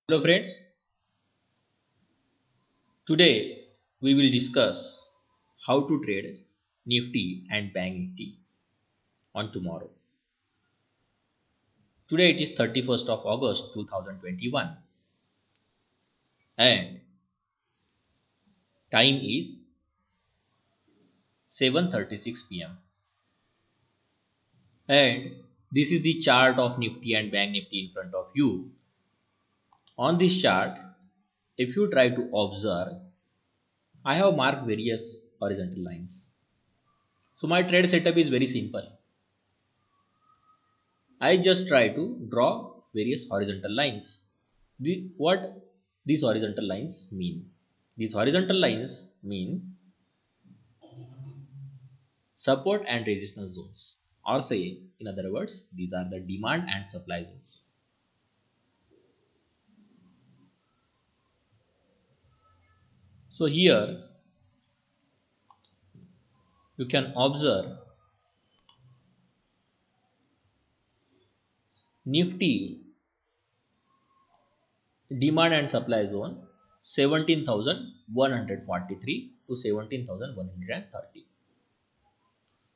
Hello friends, today we will discuss how to trade Nifty and Bank Nifty on tomorrow. Today it is 31st of August 2021 and time is 7:36 p.m. and this is the chart of Nifty and Bank Nifty in front of you. On this chart, if you try to observe, I have marked various horizontal lines. So my trade setup is very simple. I just try to draw various horizontal lines. What these horizontal lines mean? These horizontal lines mean support and resistance zones, or say, in other words, these are the demand and supply zones. So here you can observe Nifty demand and supply zone 17,143 to 17,130.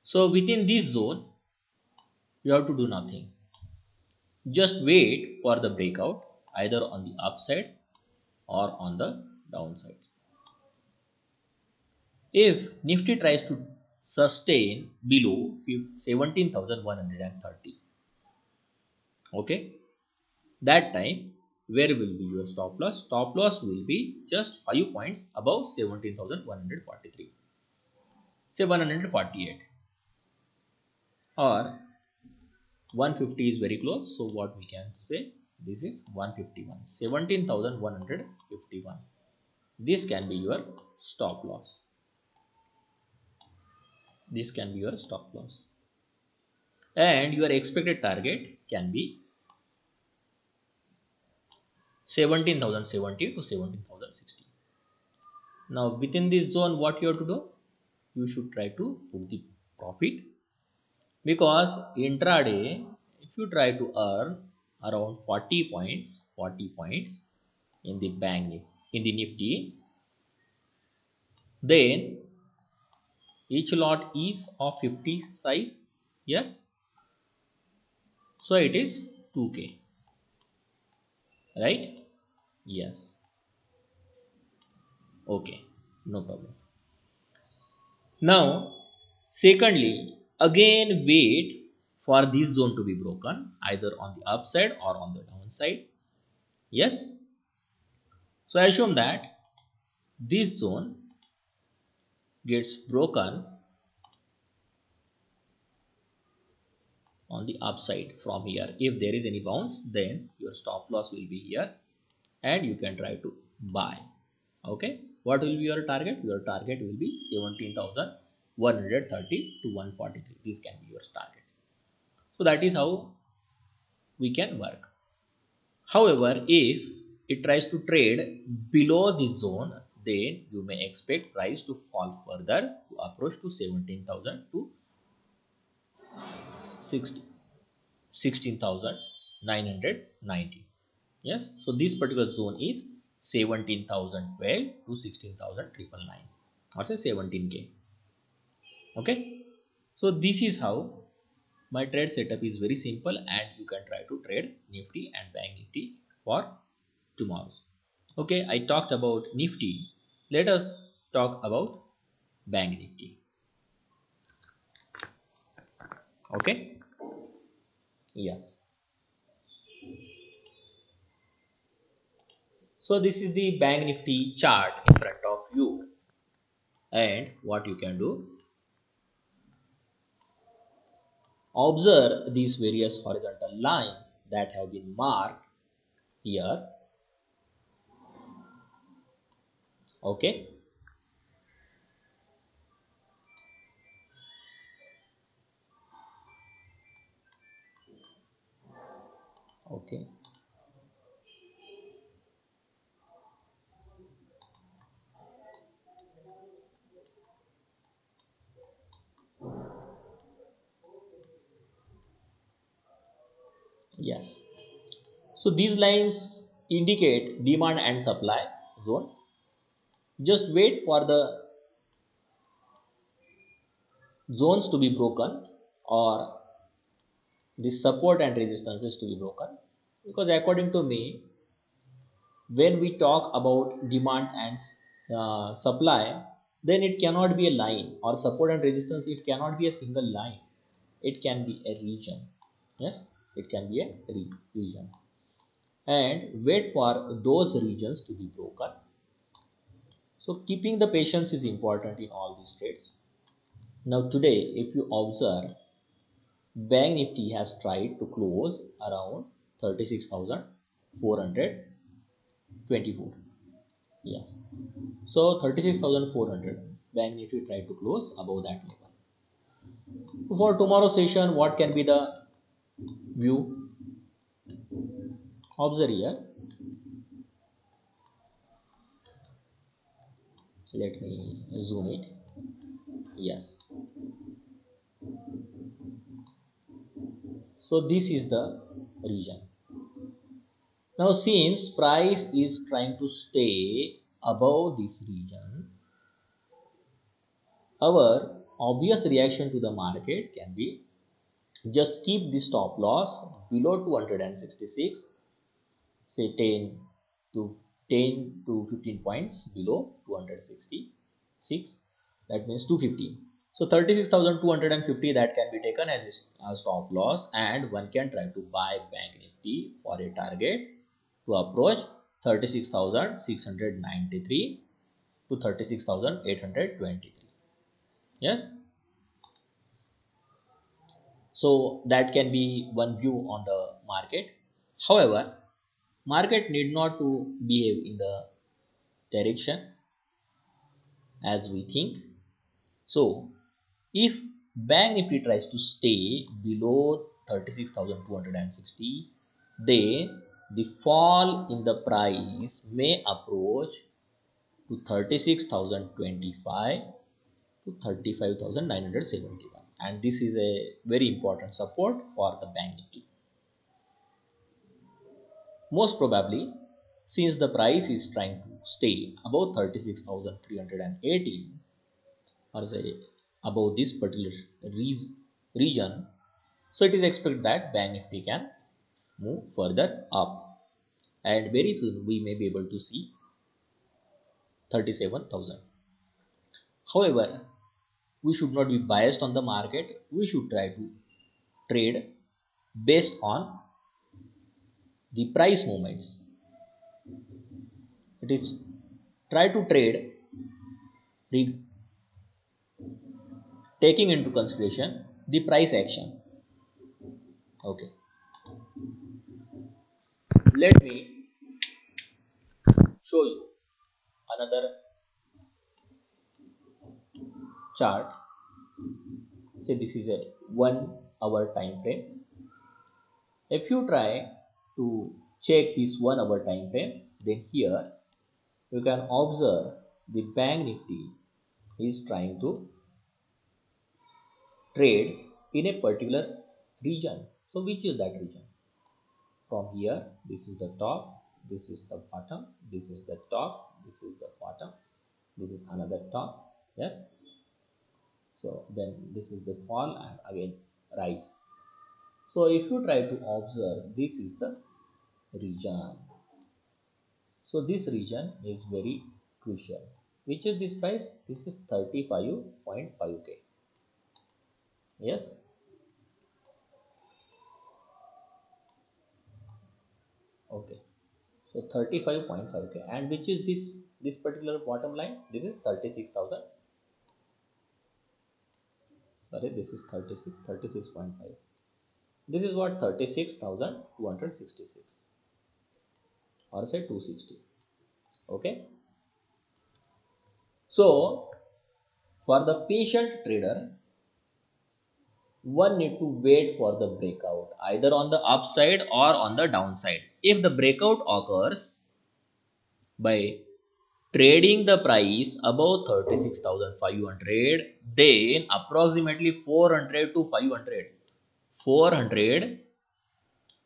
So within this zone, you have to do nothing. Just wait for the breakout either on the upside or on the downside. If Nifty tries to sustain below 17,130, okay, that time where will be your stop loss? Stop loss will be just 5 points above 17,143, say 148, or 150 is very close. So what we can say, this is 151, 17,151. This can be your stop loss. This can be your stop loss. And your expected target can be 17,070 to 17,060. Now within this zone, what you have to do? You should try to put the profit, because intraday, if you try to earn around 40 points in the Nifty, then each lot is of 50 size. Yes, so it is 2k, right? Yes, okay, no problem. Now, secondly, again wait for this zone to be broken either on the upside or on the downside. Yes. So assume that this zone gets broken on the upside from here. If there is any bounce, then your stop loss will be here and you can try to buy. Okay. What will be your target? Your target will be 17,130 to 143. This can be your target. So that is how we can work. However, if it tries to trade below this zone, then you may expect price to fall further to approach to 17,000 to 16,990. Yes, so this particular zone is 17,012 to 16,999, or say 17k. Okay, so this is how my trade setup is very simple, and you can try to trade Nifty and Bank Nifty for tomorrow. Okay, I talked about Nifty. Let us talk about Bank Nifty. Okay, yes. So this is the Bank Nifty chart in front of you, and what you can do, observe these various horizontal lines that have been marked here. Okay, okay, yes. So these lines indicate demand and supply zone. Just wait for the zones to be broken or the support and resistances to be broken, because according to me, when we talk about demand and supply, then it cannot be a line, or support and resistance, it cannot be a single line, it can be a region. Yes, it can be a region, and wait for those regions to be broken. So keeping the patience is important in all these trades. Now today, if you observe, Bank Nifty has tried to close around 36,424. Yes. So 36,400. Bank Nifty tried to close above that level. For tomorrow's session, what can be the view? Observe here. Let me zoom it. Yes. So this is the region. Now since price is trying to stay above this region, our obvious reaction to the market can be just keep the stop loss below 266, say 10 to 15 points below 266, that means 250. So 36,250, that can be taken as a stop loss, and one can try to buy Bank Nifty for a target to approach 36,693 to 36,823. Yes, so that can be one view on the market. However, market need not to behave in the direction as we think. So if Bank Nifty tries to stay below 36,260, then the fall in the price may approach to 36,025 to 35,971, and this is a very important support for the Bank Nifty. Most probably, since the price is trying to stay above 36,380, or say above this particular region, so it is expected that Bank Nifty can move further up, and very soon we may be able to see 37,000. However, we should not be biased on the market. We should try to trade based on the price movements. It is try to trade taking into consideration the price action. Okay, let me show you another chart. Say this is a 1 hour time frame. If you try to check this 1 hour time frame, then here you can observe the Bank Nifty is trying to trade in a particular region. So which is that region? From here, this is the top, this is the bottom, this is the top, this is the bottom, this is another top. Yes, so then this is the fall and again rise. So if you try to observe, this is the region. So this region is very crucial. Which is this price? This is 35.5k. Yes, okay. So 35.5k, and which is this particular bottom line? This is 36,000. Sorry, this is 36.5. This is what? 36,266, or say 260. Okay. So for the patient trader, one need to wait for the breakout either on the upside or on the downside. If the breakout occurs by trading the price above 36,500, then approximately 400 to 500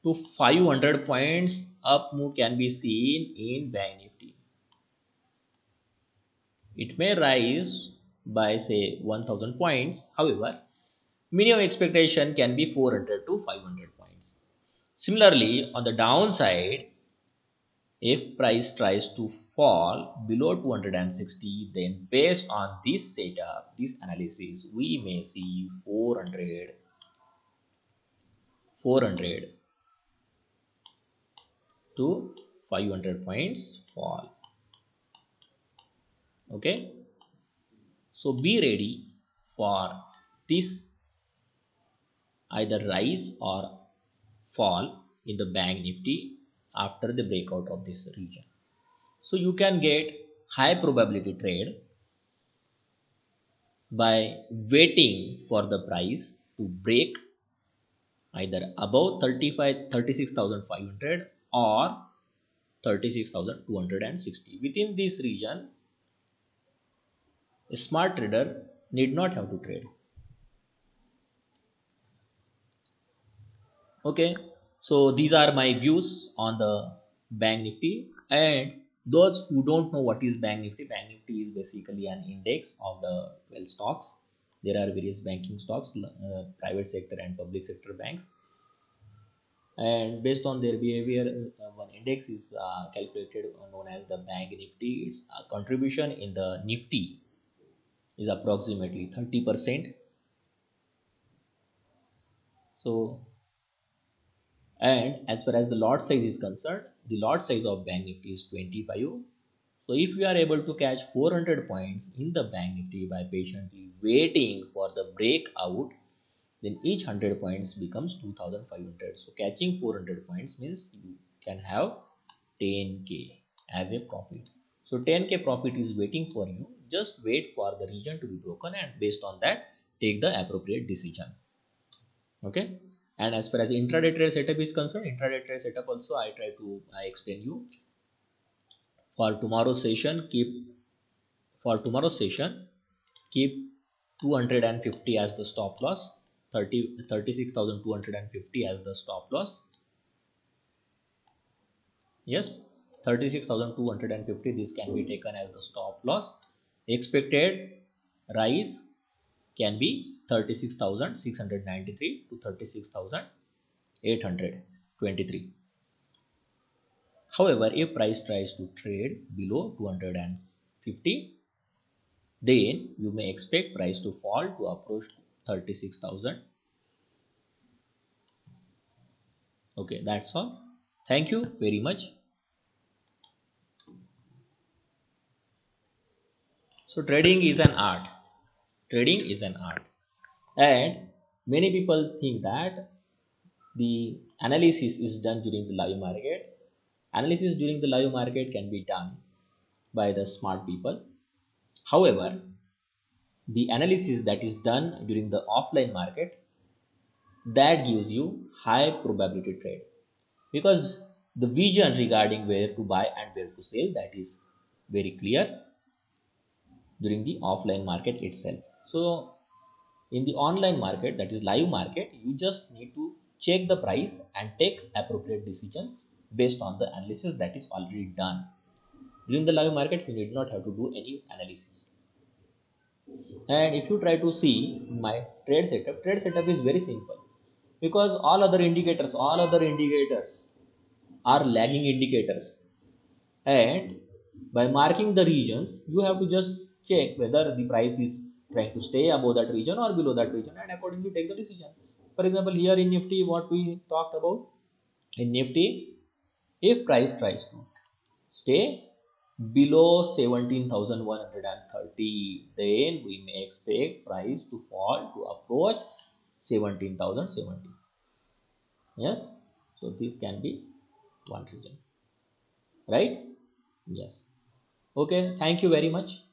to 500 points up move can be seen in Bank Nifty. It may rise by say 1000 points. However, minimum expectation can be 400 to 500 points. Similarly, on the downside, if price tries to fall below 260, then based on this setup, this analysis, we may see 400 to 500 points fall. Okay, so be ready for this either rise or fall in the Bank Nifty after the breakout of this region. So you can get high probability trade by waiting for the price to break either above 36,500 or 36,260. Within this region, a smart trader need not have to trade. Okay, so these are my views on the Bank Nifty. And those who don't know what is Bank Nifty is basically an index of the 12 stocks. There are various banking stocks, private sector and public sector banks, and based on their behavior, one index is calculated known as the Bank Nifty. Its contribution in the Nifty is approximately 30%. So, and as far as the lot size is concerned, the lot size of Bank Nifty is 25. So if we are able to catch 400 points in the Bank Nifty by patiently waiting for the breakout, then each 100 points becomes 2500. So catching 400 points means you can have 10k as a profit. So 10k profit is waiting for you. Just wait for the region to be broken, and based on that, take the appropriate decision. Okay. And as far as intraday trade setup is concerned, intraday trade setup also I explain you. For tomorrow's session, keep 250 as the stop loss, 36,250 as the stop loss. Yes, 36,250, this can be taken as the stop loss. Expected rise can be 36,693 to 36,823. However, if price tries to trade below 250, then you may expect price to fall to approach 36,000. Okay, that's all. Thank you very much. So trading is an art. Trading is an art. And many people think that the analysis is done during the live market. Analysis during the live market can be done by the smart people. However, the analysis that is done during the offline market, that gives you high probability trade, because the vision regarding where to buy and where to sell, that is very clear during the offline market itself. So in the online market, that is live market, you just need to check the price and take appropriate decisions based on the analysis that is already done. During the live market, you need not have to do any analysis. And if you try to see my trade setup is very simple, because all other indicators are lagging indicators. And by marking the regions, you have to just check whether the price is trying to stay above that region or below that region, and accordingly take the decision. For example, here in Nifty, what we talked about, in Nifty, if price tries to stay below 17,130, then we may expect price to fall to approach 17,070. Yes, so this can be one region, right? Yes. Okay, thank you very much.